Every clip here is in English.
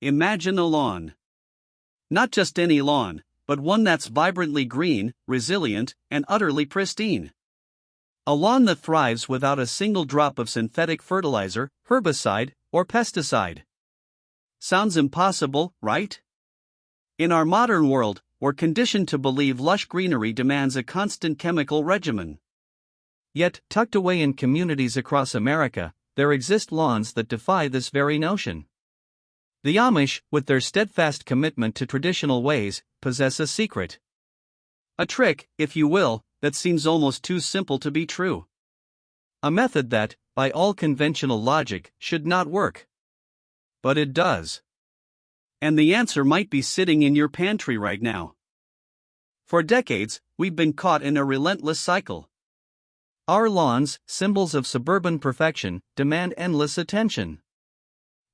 Imagine a lawn. Not just any lawn, but one that's vibrantly green, resilient, and utterly pristine. A lawn that thrives without a single drop of synthetic fertilizer, herbicide, or pesticide. Sounds impossible, right? In our modern world, we're conditioned to believe lush greenery demands a constant chemical regimen. Yet, tucked away in communities across America, there exist lawns that defy this very notion. The Amish, with their steadfast commitment to traditional ways, possess a secret. A trick, if you will, that seems almost too simple to be true. A method that, by all conventional logic, should not work. But it does. And the answer might be sitting in your pantry right now. For decades, we've been caught in a relentless cycle. Our lawns, symbols of suburban perfection, demand endless attention.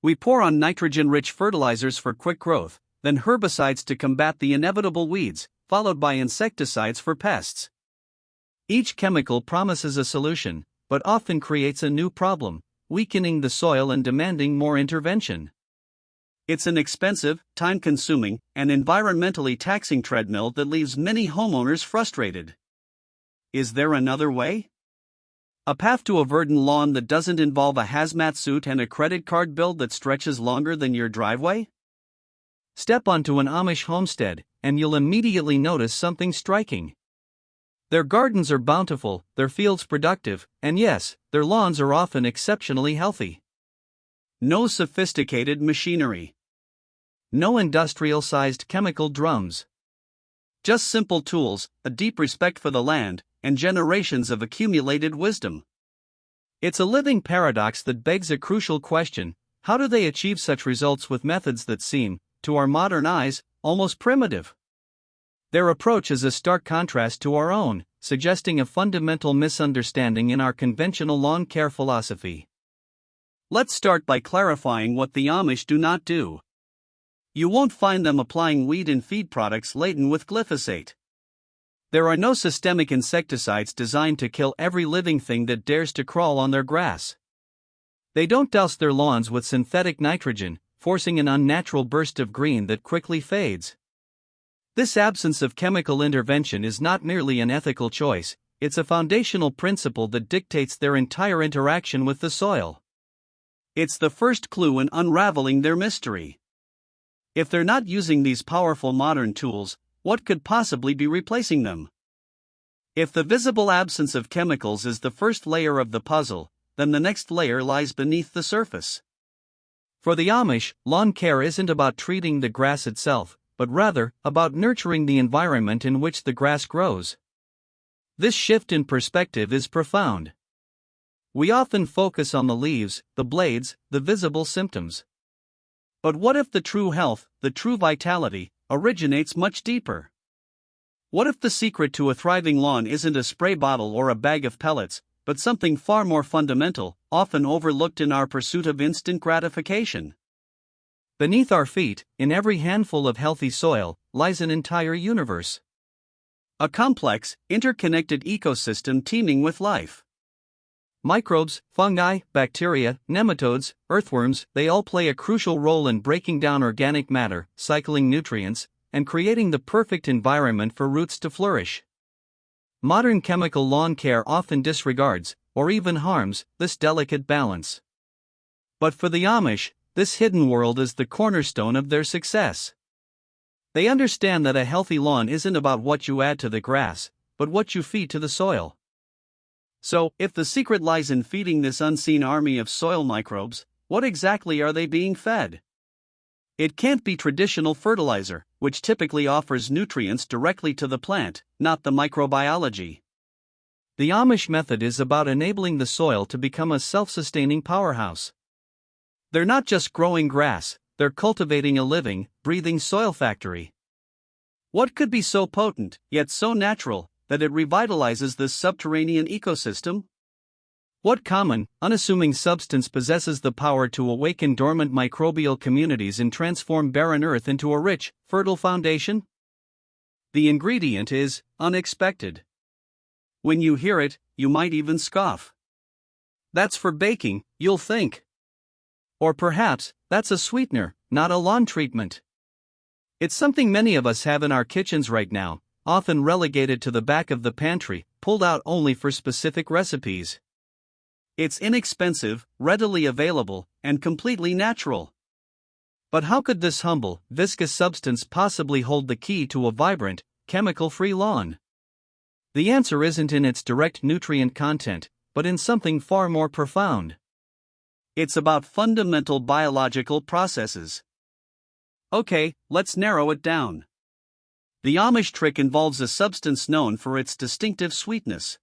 We pour on nitrogen-rich fertilizers for quick growth, then herbicides to combat the inevitable weeds, followed by insecticides for pests. Each chemical promises a solution, but often creates a new problem, weakening the soil and demanding more intervention. It's an expensive, time-consuming, and environmentally taxing treadmill that leaves many homeowners frustrated. Is there another way? A path to a verdant lawn that doesn't involve a hazmat suit and a credit card bill that stretches longer than your driveway? Step onto an Amish homestead, and you'll immediately notice something striking. Their gardens are bountiful, their fields productive, and yes, their lawns are often exceptionally healthy. No sophisticated machinery. No industrial-sized chemical drums. Just simple tools, a deep respect for the land, and generations of accumulated wisdom. It's a living paradox that begs a crucial question: how do they achieve such results with methods that seem, to our modern eyes, almost primitive? Their approach is a stark contrast to our own, suggesting a fundamental misunderstanding in our conventional lawn care philosophy. Let's start by clarifying what the Amish do not do. You won't find them applying weed and feed products laden with glyphosate. There are no systemic insecticides designed to kill every living thing that dares to crawl on their grass. They don't douse their lawns with synthetic nitrogen, forcing an unnatural burst of green that quickly fades. This absence of chemical intervention is not merely an ethical choice, it's a foundational principle that dictates their entire interaction with the soil. It's the first clue in unraveling their mystery. If they're not using these powerful modern tools, what could possibly be replacing them? If the visible absence of chemicals is the first layer of the puzzle, then the next layer lies beneath the surface. For the Amish, lawn care isn't about treating the grass itself, but rather about nurturing the environment in which the grass grows. This shift in perspective is profound. We often focus on the leaves, the blades, the visible symptoms. But what if the true health, the true vitality, originates much deeper? What if the secret to a thriving lawn isn't a spray bottle or a bag of pellets, but something far more fundamental, often overlooked in our pursuit of instant gratification? Beneath our feet, in every handful of healthy soil, lies an entire universe. A complex, interconnected ecosystem teeming with life. Microbes, fungi, bacteria, nematodes, earthworms, they all play a crucial role in breaking down organic matter, cycling nutrients, and creating the perfect environment for roots to flourish. Modern chemical lawn care often disregards, or even harms, this delicate balance. But for the Amish, this hidden world is the cornerstone of their success. They understand that a healthy lawn isn't about what you add to the grass, but what you feed to the soil. So, if the secret lies in feeding this unseen army of soil microbes, what exactly are they being fed? It can't be traditional fertilizer, which typically offers nutrients directly to the plant, not the microbiology. The Amish method is about enabling the soil to become a self-sustaining powerhouse. They're not just growing grass, they're cultivating a living, breathing soil factory. What could be so potent, yet so natural, that it revitalizes this subterranean ecosystem? What common, unassuming substance possesses the power to awaken dormant microbial communities and transform barren earth into a rich, fertile foundation? The ingredient is unexpected. When you hear it, you might even scoff. That's for baking, you'll think. Or perhaps, That's a sweetener, not a lawn treatment. It's something many of us have in our kitchens right now, often relegated to the back of the pantry, pulled out only for specific recipes. It's inexpensive, readily available, and completely natural. But how could this humble, viscous substance possibly hold the key to a vibrant, chemical-free lawn? The answer isn't in its direct nutrient content, but in something far more profound. It's about fundamental biological processes. Okay, let's narrow it down. The Amish trick involves a substance known for its distinctive sweetness.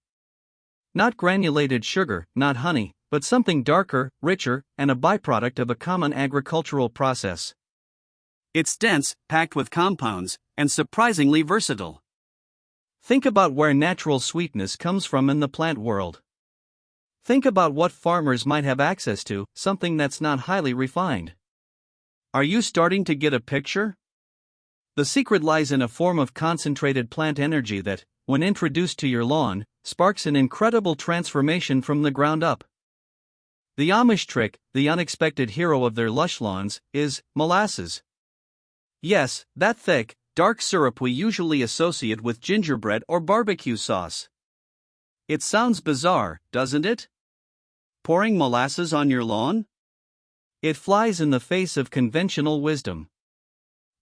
Not granulated sugar, not honey, but something darker, richer, and a byproduct of a common agricultural process. It's dense, packed with compounds, and surprisingly versatile. Think about where natural sweetness comes from in the plant world. Think about what farmers might have access to, something that's not highly refined. Are you starting to get a picture? The secret lies in a form of concentrated plant energy that, when introduced to your lawn, sparks an incredible transformation from the ground up. The Amish trick, the unexpected hero of their lush lawns, is molasses. Yes, that thick, dark syrup we usually associate with gingerbread or barbecue sauce. It sounds bizarre, doesn't it? Pouring molasses on your lawn? It flies in the face of conventional wisdom.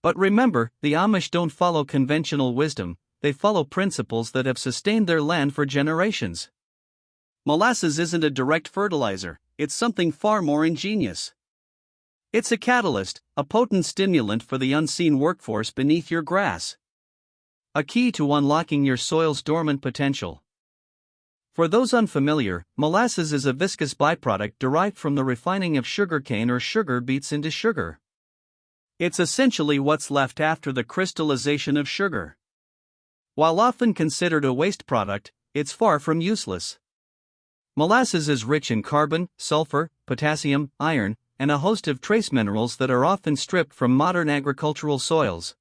But remember, the Amish don't follow conventional wisdom, they follow principles that have sustained their land for generations. Molasses isn't a direct fertilizer, it's something far more ingenious. It's a catalyst, a potent stimulant for the unseen workforce beneath your grass. A key to unlocking your soil's dormant potential. For those unfamiliar, molasses is a viscous byproduct derived from the refining of sugarcane or sugar beets into sugar. It's essentially what's left after the crystallization of sugar. While often considered a waste product, it's far from useless. Molasses is rich in carbon, sulfur, potassium, iron, and a host of trace minerals that are often stripped from modern agricultural soils.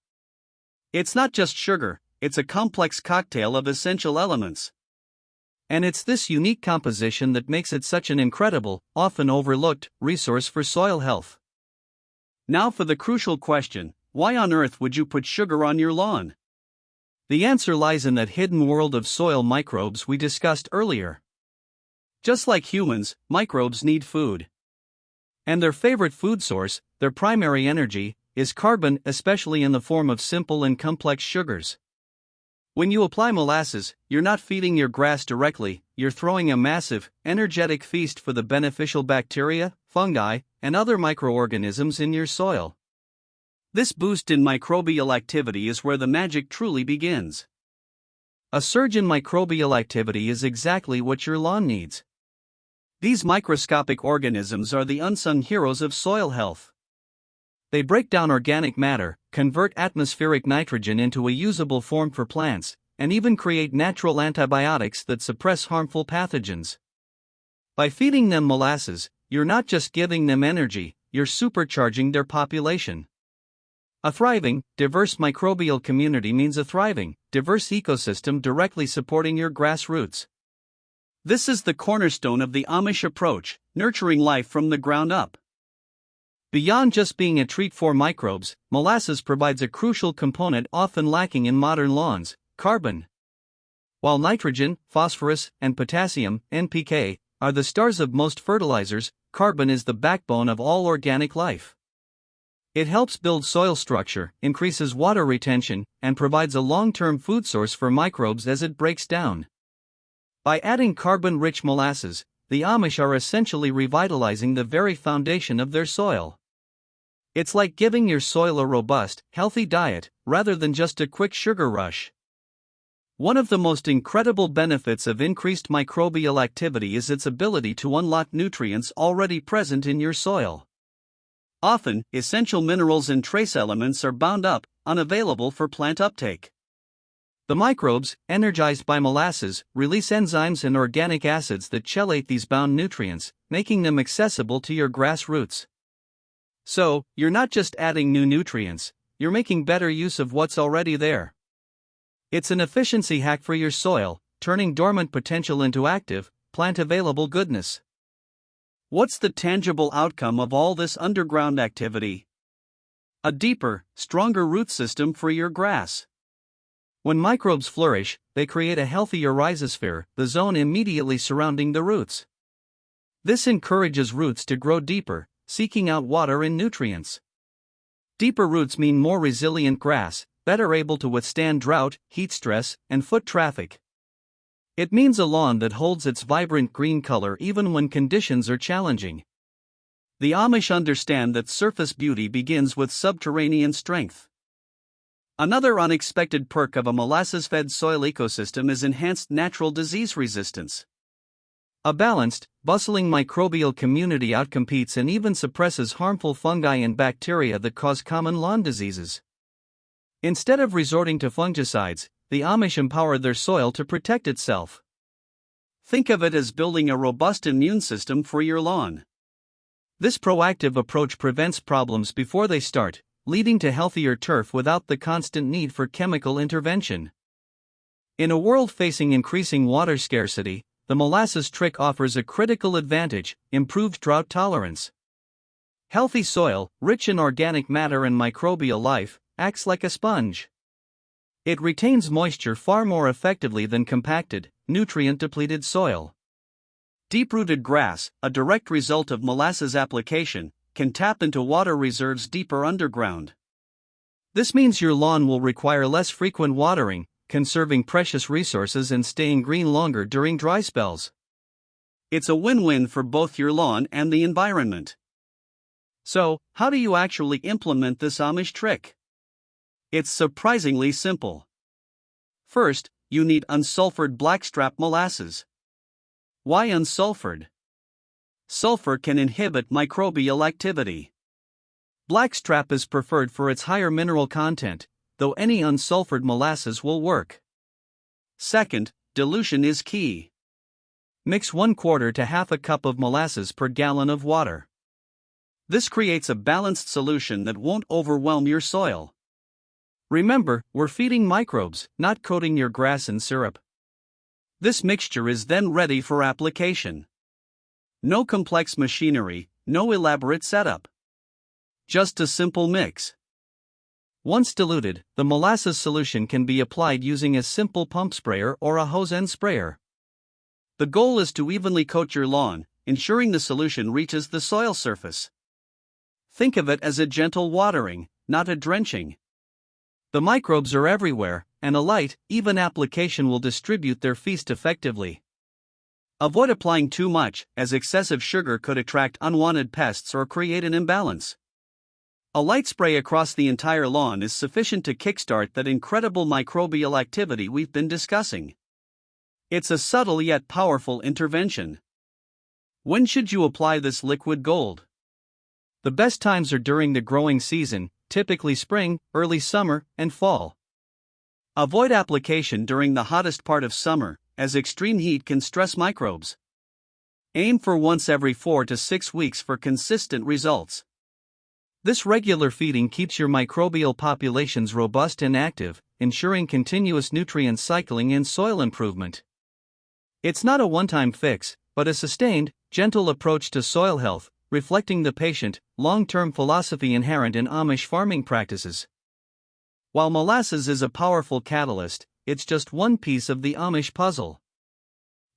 It's not just sugar, it's a complex cocktail of essential elements. And it's this unique composition that makes it such an incredible, often overlooked, resource for soil health. Now for the crucial question, why on earth would you put sugar on your lawn? The answer lies in that hidden world of soil microbes we discussed earlier. Just like humans, microbes need food. And their favorite food source, their primary energy, is carbon, especially in the form of simple and complex sugars. When you apply molasses, you're not feeding your grass directly, you're throwing a massive, energetic feast for the beneficial bacteria, fungi, and other microorganisms in your soil. This boost in microbial activity is where the magic truly begins. A surge in microbial activity is exactly what your lawn needs. These microscopic organisms are the unsung heroes of soil health. They break down organic matter, convert atmospheric nitrogen into a usable form for plants, and even create natural antibiotics that suppress harmful pathogens. By feeding them molasses, you're not just giving them energy, you're supercharging their population. A thriving, diverse microbial community means a thriving, diverse ecosystem directly supporting your grassroots. This is the cornerstone of the Amish approach, nurturing life from the ground up. Beyond just being a treat for microbes, molasses provides a crucial component often lacking in modern lawns: carbon. While nitrogen, phosphorus, and potassium, NPK, are the stars of most fertilizers, carbon is the backbone of all organic life. It helps build soil structure, increases water retention, and provides a long-term food source for microbes as it breaks down. By adding carbon-rich molasses, the Amish are essentially revitalizing the very foundation of their soil. It's like giving your soil a robust, healthy diet, rather than just a quick sugar rush. One of the most incredible benefits of increased microbial activity is its ability to unlock nutrients already present in your soil. Often, essential minerals and trace elements are bound up, unavailable for plant uptake. The microbes, energized by molasses, release enzymes and organic acids that chelate these bound nutrients, making them accessible to your grass roots. So, you're not just adding new nutrients, you're making better use of what's already there. It's an efficiency hack for your soil, turning dormant potential into active, plant-available goodness. What's the tangible outcome of all this underground activity? A deeper, stronger root system for your grass. When microbes flourish, they create a healthier rhizosphere, the zone immediately surrounding the roots. This encourages roots to grow deeper, seeking out water and nutrients. Deeper roots mean more resilient grass, better able to withstand drought, heat stress, and foot traffic. It means a lawn that holds its vibrant green color even when conditions are challenging. The Amish understand that surface beauty begins with subterranean strength. Another unexpected perk of a molasses-fed soil ecosystem is enhanced natural disease resistance. A balanced, bustling microbial community outcompetes and even suppresses harmful fungi and bacteria that cause common lawn diseases. Instead of resorting to fungicides, the Amish empower their soil to protect itself. Think of it as building a robust immune system for your lawn. This proactive approach prevents problems before they start, leading to healthier turf without the constant need for chemical intervention. In a world facing increasing water scarcity, the molasses trick offers a critical advantage: improved drought tolerance. Healthy soil, rich in organic matter and microbial life, acts like a sponge. It retains moisture far more effectively than compacted, nutrient-depleted soil. Deep-rooted grass, a direct result of molasses application, can tap into water reserves deeper underground. This means your lawn will require less frequent watering, conserving precious resources and staying green longer during dry spells. It's a win-win for both your lawn and the environment. So, how do you actually implement this Amish trick? It's surprisingly simple. First, you need unsulfured blackstrap molasses. Why unsulfured? Sulfur can inhibit microbial activity. Blackstrap is preferred for its higher mineral content, though any unsulfured molasses will work. Second, dilution is key. Mix 1/4 to half a cup of molasses per gallon of water. This creates a balanced solution that won't overwhelm your soil. Remember, we're feeding microbes, not coating your grass in syrup. This mixture is then ready for application. No complex machinery, no elaborate setup. Just a simple mix. Once diluted, the molasses solution can be applied using a simple pump sprayer or a hose end sprayer. The goal is to evenly coat your lawn, ensuring the solution reaches the soil surface. Think of it as a gentle watering, not a drenching. The microbes are everywhere, and a light, even application will distribute their feast effectively. Avoid applying too much, as excessive sugar could attract unwanted pests or create an imbalance. A light spray across the entire lawn is sufficient to kickstart that incredible microbial activity we've been discussing. It's a subtle yet powerful intervention. When should you apply this liquid gold? The best times are during the growing season, typically spring, early summer, and fall. Avoid application during the hottest part of summer, as extreme heat can stress microbes. Aim for once every 4 to 6 weeks for consistent results. This regular feeding keeps your microbial populations robust and active, ensuring continuous nutrient cycling and soil improvement. It's not a one-time fix, but a sustained, gentle approach to soil health, reflecting the patient, long-term philosophy inherent in Amish farming practices. While molasses is a powerful catalyst, it's just one piece of the Amish puzzle.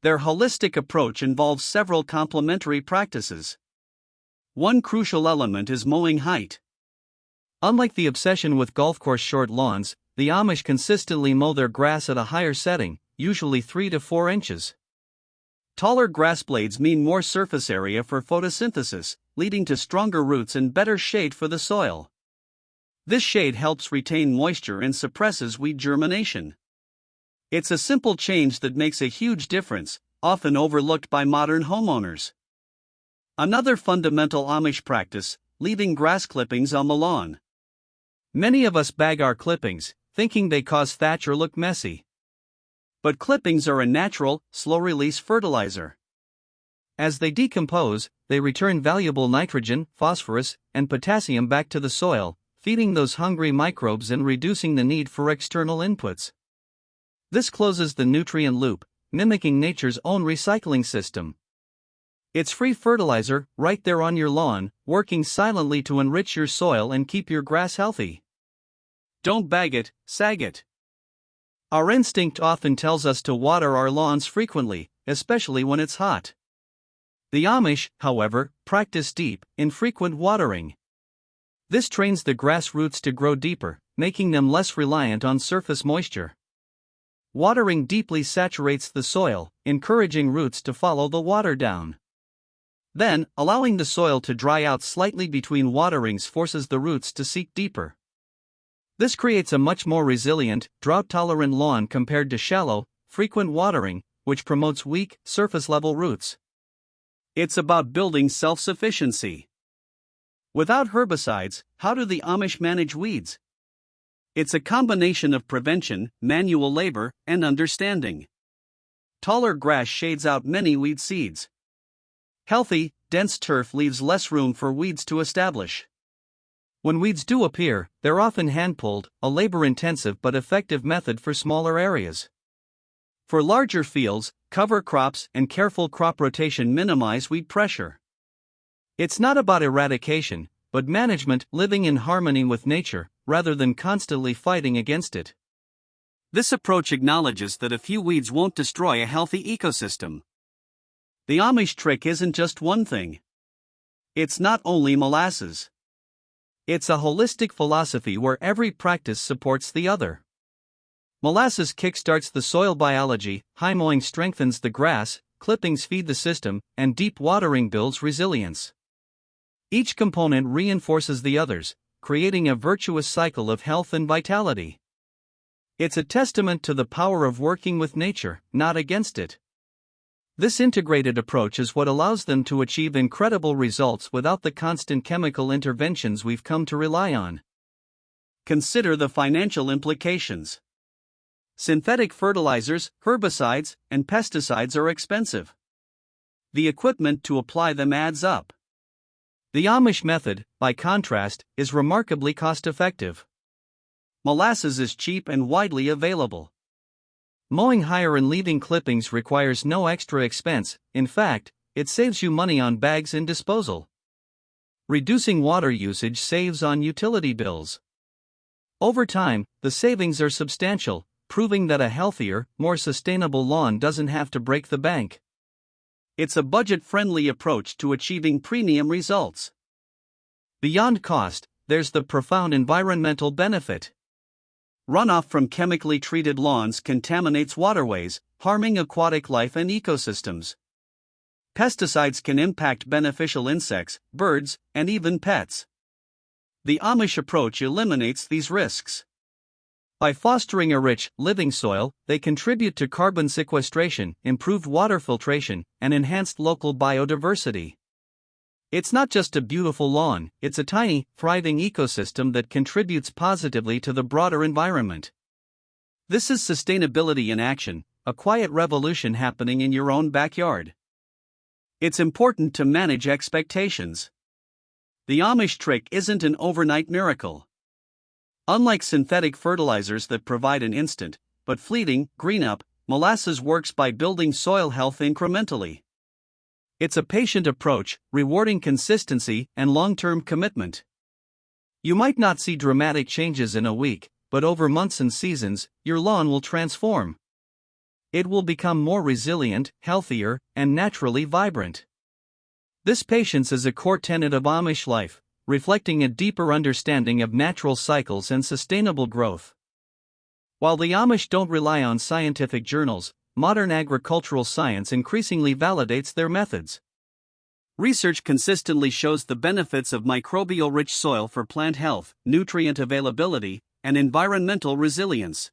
Their holistic approach involves several complementary practices. One crucial element is mowing height. Unlike the obsession with golf course short lawns, the Amish consistently mow their grass at a higher setting, usually 3 to 4 inches. Taller grass blades mean more surface area for photosynthesis, leading to stronger roots and better shade for the soil. This shade helps retain moisture and suppresses weed germination. It's a simple change that makes a huge difference, often overlooked by modern homeowners. Another fundamental Amish practice: leaving grass clippings on the lawn. Many of us bag our clippings, thinking they cause thatch or look messy. But clippings are a natural, slow-release fertilizer. As they decompose, they return valuable nitrogen, phosphorus, and potassium back to the soil, feeding those hungry microbes and reducing the need for external inputs. This closes the nutrient loop, mimicking nature's own recycling system. It's free fertilizer right there on your lawn, working silently to enrich your soil and keep your grass healthy. Don't bag it, sag it. Our instinct often tells us to water our lawns frequently, especially when it's hot. The Amish, however, practice deep, infrequent watering. This trains the grass roots to grow deeper, making them less reliant on surface moisture. Watering deeply saturates the soil, encouraging roots to follow the water down. Then, allowing the soil to dry out slightly between waterings forces the roots to seek deeper. This creates a much more resilient, drought-tolerant lawn compared to shallow, frequent watering, which promotes weak, surface-level roots. It's about building self-sufficiency. Without herbicides, how do the Amish manage weeds? It's a combination of prevention, manual labor, and understanding. Taller grass shades out many weed seeds. Healthy, dense turf leaves less room for weeds to establish. When weeds do appear, they're often hand-pulled, a labor-intensive but effective method for smaller areas. For larger fields, cover crops and careful crop rotation minimize weed pressure. It's not about eradication, but management, living in harmony with nature, rather than constantly fighting against it. This approach acknowledges that a few weeds won't destroy a healthy ecosystem. The Amish trick isn't just one thing. It's not only molasses. It's a holistic philosophy where every practice supports the other. Molasses kickstarts the soil biology, high mowing strengthens the grass, clippings feed the system, and deep watering builds resilience. Each component reinforces the others, creating a virtuous cycle of health and vitality. It's a testament to the power of working with nature, not against it. This integrated approach is what allows them to achieve incredible results without the constant chemical interventions we've come to rely on. Consider the financial implications. Synthetic fertilizers, herbicides, and pesticides are expensive. The equipment to apply them adds up. The Amish method, by contrast, is remarkably cost-effective. Molasses is cheap and widely available. Mowing higher and leaving clippings requires no extra expense, in fact, it saves you money on bags and disposal. Reducing water usage saves on utility bills. Over time, the savings are substantial, proving that a healthier, more sustainable lawn doesn't have to break the bank. It's a budget-friendly approach to achieving premium results. Beyond cost, there's the profound environmental benefit. Runoff from chemically treated lawns contaminates waterways, harming aquatic life and ecosystems. Pesticides can impact beneficial insects, birds, and even pets. The Amish approach eliminates these risks. By fostering a rich, living soil, they contribute to carbon sequestration, improved water filtration, and enhanced local biodiversity. It's not just a beautiful lawn, it's a tiny, thriving ecosystem that contributes positively to the broader environment. This is sustainability in action, a quiet revolution happening in your own backyard. It's important to manage expectations. The Amish trick isn't an overnight miracle. Unlike synthetic fertilizers that provide an instant, but fleeting, green-up, molasses works by building soil health incrementally. It's a patient approach, rewarding consistency and long-term commitment. You might not see dramatic changes in a week, but over months and seasons, your lawn will transform. It will become more resilient, healthier, and naturally vibrant. This patience is a core tenet of Amish life, reflecting a deeper understanding of natural cycles and sustainable growth. While the Amish don't rely on scientific journals, modern agricultural science increasingly validates their methods. Research consistently shows the benefits of microbial-rich soil for plant health, nutrient availability, and environmental resilience.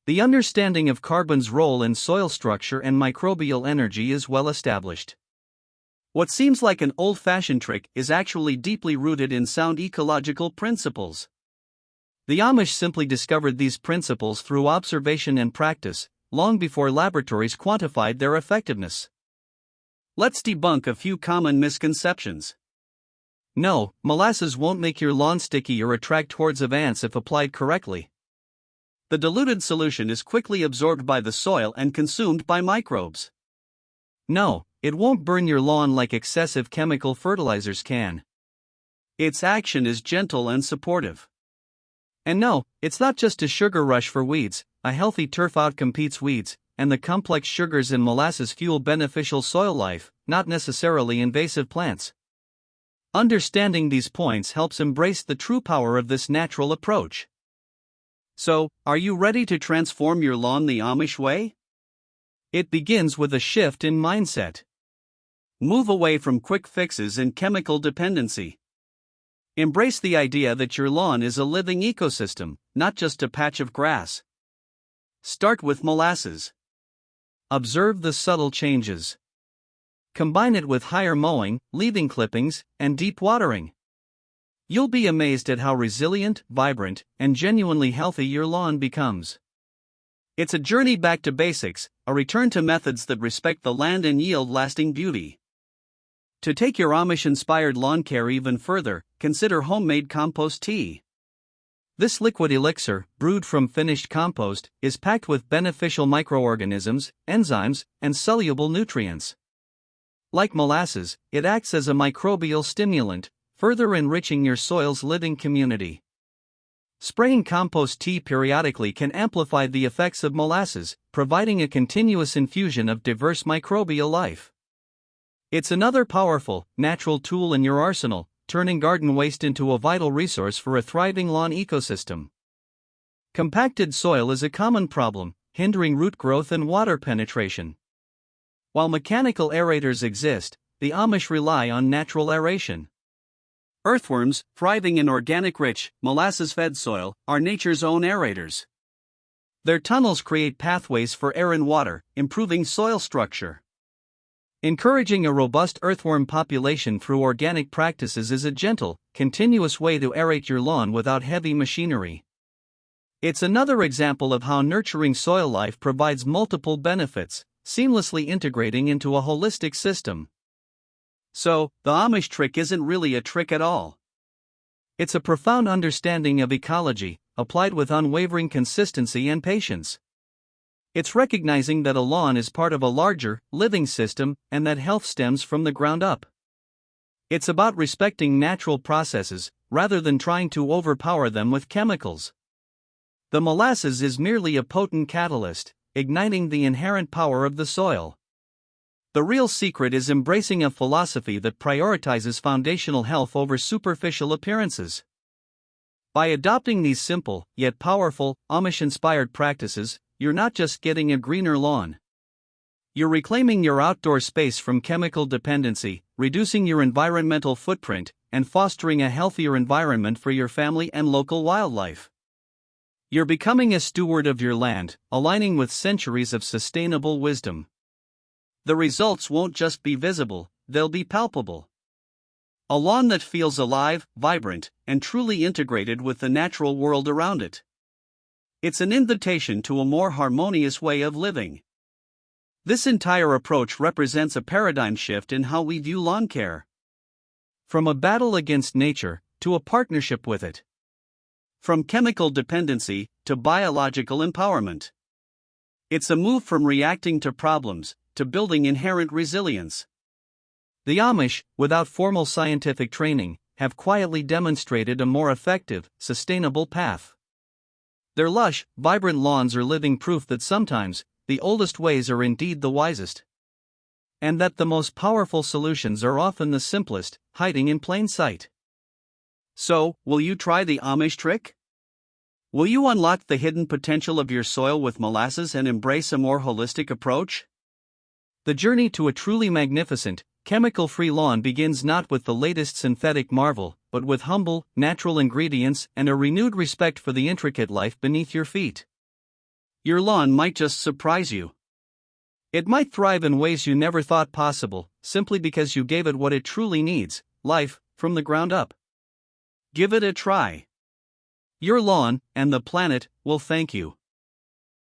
The understanding of carbon's role in soil structure and microbial energy is well established. What seems like an old-fashioned trick is actually deeply rooted in sound ecological principles. The Amish simply discovered these principles through observation and practice, long before laboratories quantified their effectiveness. Let's debunk a few common misconceptions. No, molasses won't make your lawn sticky or attract hordes of ants if applied correctly. The diluted solution is quickly absorbed by the soil and consumed by microbes. No, it won't burn your lawn like excessive chemical fertilizers can. Its action is gentle and supportive. And no, it's not just a sugar rush for weeds. A healthy turf outcompetes weeds, and the complex sugars in molasses fuel beneficial soil life, not necessarily invasive plants. Understanding these points helps embrace the true power of this natural approach. So, are you ready to transform your lawn the Amish way? It begins with a shift in mindset. Move away from quick fixes and chemical dependency. Embrace the idea that your lawn is a living ecosystem, not just a patch of grass. Start with molasses. Observe the subtle changes. Combine it with higher mowing, leaving clippings, and deep watering. You'll be amazed at how resilient, vibrant, and genuinely healthy your lawn becomes. It's a journey back to basics, a return to methods that respect the land and yield lasting beauty. To take your Amish-inspired lawn care even further, consider homemade compost tea. This liquid elixir, brewed from finished compost, is packed with beneficial microorganisms, enzymes, and soluble nutrients. Like molasses, it acts as a microbial stimulant, further enriching your soil's living community. Spraying compost tea periodically can amplify the effects of molasses, providing a continuous infusion of diverse microbial life. It's another powerful, natural tool in your arsenal, turning garden waste into a vital resource for a thriving lawn ecosystem. Compacted soil is a common problem, hindering root growth and water penetration. While mechanical aerators exist, the Amish rely on natural aeration. Earthworms, thriving in organic-rich, molasses-fed soil, are nature's own aerators. Their tunnels create pathways for air and water, improving soil structure. Encouraging a robust earthworm population through organic practices is a gentle, continuous way to aerate your lawn without heavy machinery. It's another example of how nurturing soil life provides multiple benefits, seamlessly integrating into a holistic system. So, the Amish trick isn't really a trick at all. It's a profound understanding of ecology, applied with unwavering consistency and patience. It's recognizing that a lawn is part of a larger, living system, and that health stems from the ground up. It's about respecting natural processes, rather than trying to overpower them with chemicals. The molasses is merely a potent catalyst, igniting the inherent power of the soil. The real secret is embracing a philosophy that prioritizes foundational health over superficial appearances. By adopting these simple, yet powerful, Amish-inspired practices, you're not just getting a greener lawn. You're reclaiming your outdoor space from chemical dependency, reducing your environmental footprint, and fostering a healthier environment for your family and local wildlife. You're becoming a steward of your land, aligning with centuries of sustainable wisdom. The results won't just be visible, they'll be palpable. A lawn that feels alive, vibrant, and truly integrated with the natural world around it. It's an invitation to a more harmonious way of living. This entire approach represents a paradigm shift in how we view lawn care. From a battle against nature, to a partnership with it. From chemical dependency, to biological empowerment. It's a move from reacting to problems, to building inherent resilience. The Amish, without formal scientific training, have quietly demonstrated a more effective, sustainable path. Their lush, vibrant lawns are living proof that sometimes, the oldest ways are indeed the wisest. And that the most powerful solutions are often the simplest, hiding in plain sight. So, will you try the Amish trick? Will you unlock the hidden potential of your soil with molasses and embrace a more holistic approach? The journey to a truly magnificent, chemical-free lawn begins not with the latest synthetic marvel, but with humble, natural ingredients and a renewed respect for the intricate life beneath your feet. Your lawn might just surprise you. It might thrive in ways you never thought possible, simply because you gave it what it truly needs, life, from the ground up. Give it a try. Your lawn, and the planet, will thank you.